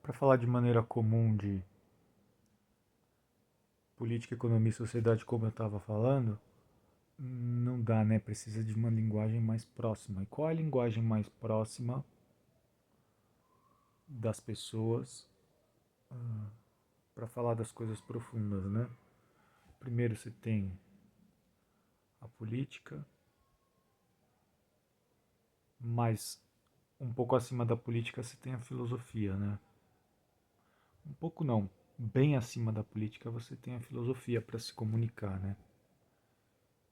Para falar de maneira comum de política, economia e sociedade, como eu estava falando, não dá, né? Precisa de uma linguagem mais próxima. E qual é a linguagem mais próxima das pessoas para falar das coisas profundas, né? Primeiro você tem a política, mas um pouco acima da política você tem a filosofia, né? Um pouco não, bem acima da política você tem a filosofia para se comunicar, né?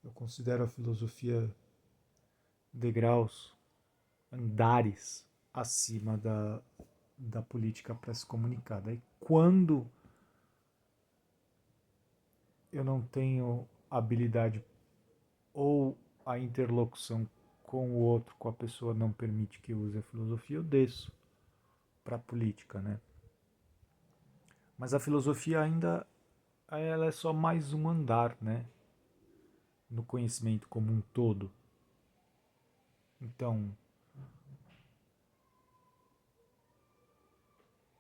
Eu considero a filosofia degraus, andares acima da política para se comunicar. Daí quando eu não tenho habilidade ou a interlocução com o outro, com a pessoa não permite que eu use a filosofia, eu desço para a política, né? Mas a filosofia ainda ela é só mais um andar, né? No conhecimento como um todo. Então,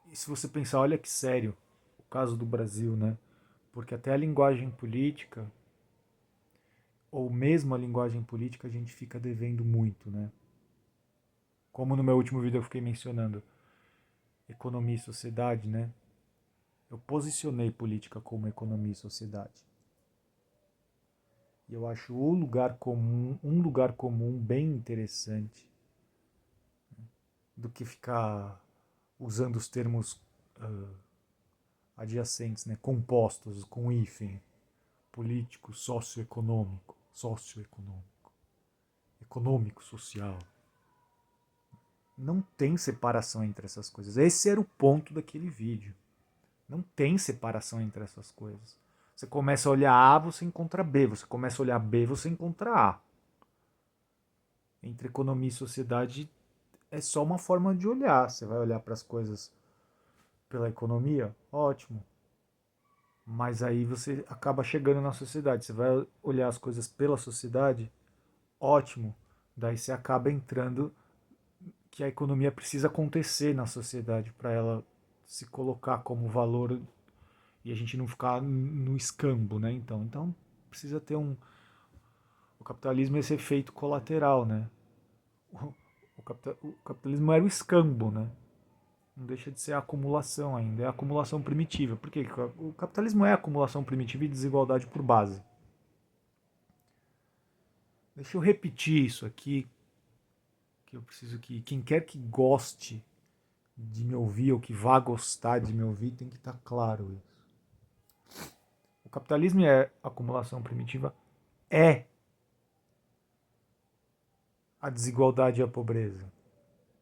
e se você pensar, olha que sério o caso do Brasil, né? Porque até a linguagem política, ou mesmo a linguagem política, a gente fica devendo muito, né? Como no meu último vídeo eu fiquei mencionando economia e sociedade, né? Eu posicionei política como economia e sociedade. E eu acho um lugar comum bem interessante do que ficar usando os termos adjacentes, né? Compostos com hífen, político, socioeconômico, econômico, social. Não tem separação entre essas coisas. Esse era o ponto daquele vídeo. Não tem separação entre essas coisas. Você começa a olhar A, você encontra B. Você começa a olhar B, você encontra A. Entre economia e sociedade é só uma forma de olhar. Você vai olhar para as coisas pela economia? Ótimo. Mas aí você acaba chegando na sociedade. Você vai olhar as coisas pela sociedade? Ótimo. Daí você acaba entrando que a economia precisa acontecer na sociedade para ela se colocar como valor e a gente não ficar no escambo, né? Então precisa ter o capitalismo é esse efeito colateral, né? O capitalismo era o escambo, né? Não deixa de ser a acumulação ainda, é a acumulação primitiva. Por quê? O capitalismo é acumulação primitiva e desigualdade por base. Deixa eu repetir isso aqui, que eu preciso que quem quer que goste de me ouvir ou que vá gostar de me ouvir tem que estar claro isso. O capitalismo é acumulação primitiva, é a desigualdade e a pobreza.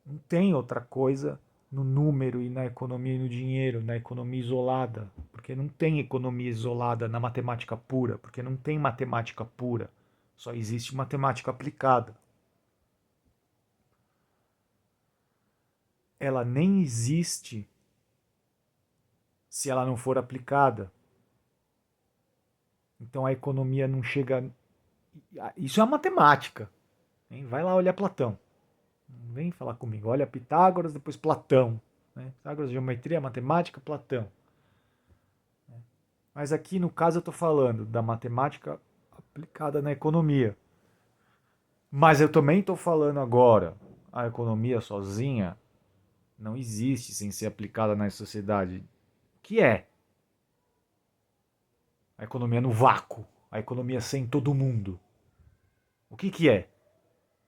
Não tem outra coisa no número e na economia e no dinheiro, na economia isolada, porque não tem economia isolada na matemática pura, porque não tem matemática pura, só existe matemática aplicada. Ela nem existe se ela não for aplicada. Então a economia não chega. Isso é a matemática. Hein? Vai lá olhar Platão. Não vem falar comigo. Olha Pitágoras, depois Platão. Né? Pitágoras, geometria, matemática, Platão. Mas aqui no caso eu estou falando da matemática aplicada na economia. Mas eu também estou falando agora, a economia sozinha não existe sem ser aplicada na sociedade. Que é a economia no vácuo, a economia sem todo mundo. O que é?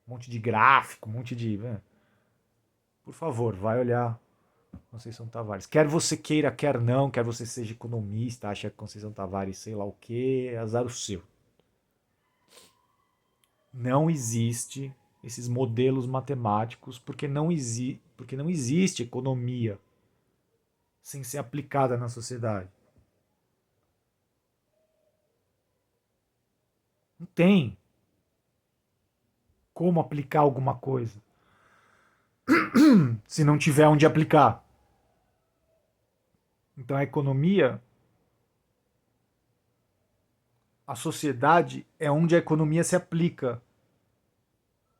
Um monte de gráfico, um monte de. Por favor, vai olhar Conceição Tavares. Quer você queira, quer não, quer você seja economista, acha que Conceição Tavares sei lá o que, é azar o seu. Não existe esses modelos matemáticos porque não existe economia sem ser aplicada na sociedade. Não tem como aplicar alguma coisa se não tiver onde aplicar. Então a economia, a sociedade é onde a economia se aplica.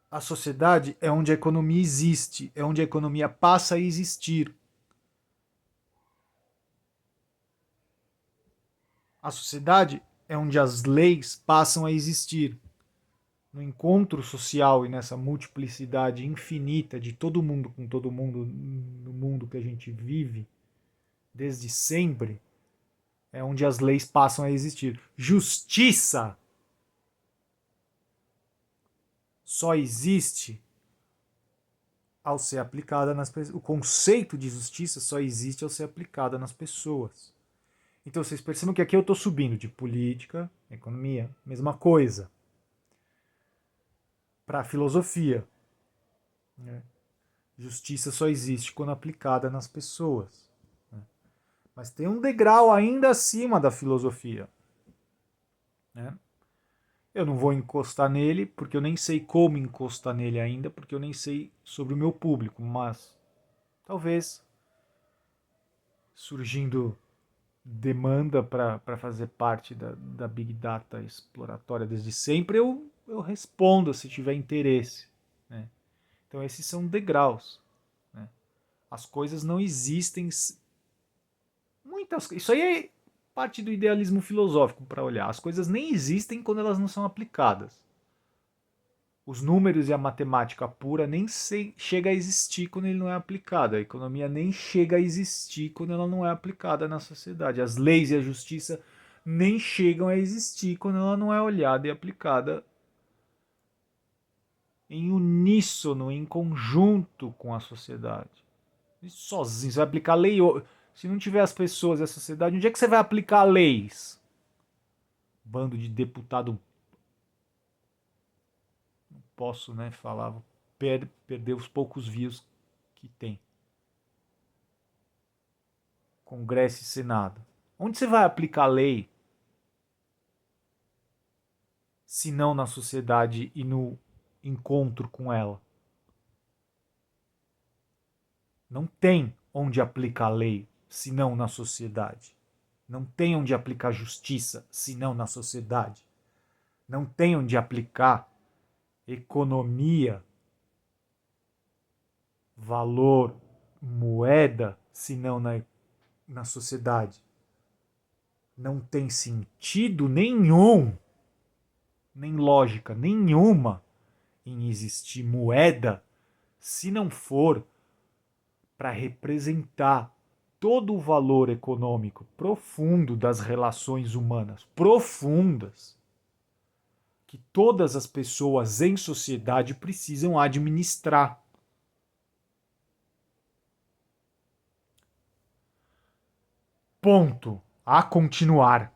A sociedade é onde a economia existe, é onde a economia passa a existir. A sociedade é onde as leis passam a existir. No encontro social e nessa multiplicidade infinita de todo mundo com todo mundo no mundo que a gente vive, desde sempre, é onde as leis passam a existir. Justiça só existe ao ser aplicada nas pessoas. O conceito de justiça só existe ao ser aplicada nas pessoas. Então vocês percebam que aqui eu estou subindo de política, economia, mesma coisa. Para a filosofia. Né? Justiça só existe quando aplicada nas pessoas. Né? Mas tem um degrau ainda acima da filosofia. Né? Eu não vou encostar nele, porque eu nem sei como encostar nele ainda, porque eu nem sei sobre o meu público, mas talvez surgindo demanda para fazer parte da Big Data exploratória desde sempre, eu respondo se tiver interesse. Né? Então esses são degraus. Né? As coisas não existem. Isso aí é parte do idealismo filosófico para olhar. As coisas nem existem quando elas não são aplicadas. Os números e a matemática pura nem chega a existir quando ele não é aplicado. A economia nem chega a existir quando ela não é aplicada na sociedade. As leis e a justiça nem chegam a existir quando ela não é olhada e aplicada em uníssono, em conjunto com a sociedade. Sozinho, você vai aplicar lei. Se não tiver as pessoas e a sociedade, onde é que você vai aplicar leis? Bando de deputado, não posso, né, falar, perder os poucos views que tem. Congresso e Senado. Onde você vai aplicar lei se não na sociedade e no encontro com ela? Não tem onde aplicar lei se não na sociedade. Não tem onde aplicar justiça se não na sociedade. Não tem onde aplicar economia, valor, moeda, se não na sociedade. Não tem sentido nenhum, nem lógica nenhuma em existir moeda se não for para representar todo o valor econômico profundo das relações humanas, profundas, que todas as pessoas em sociedade precisam administrar. Ponto. A continuar.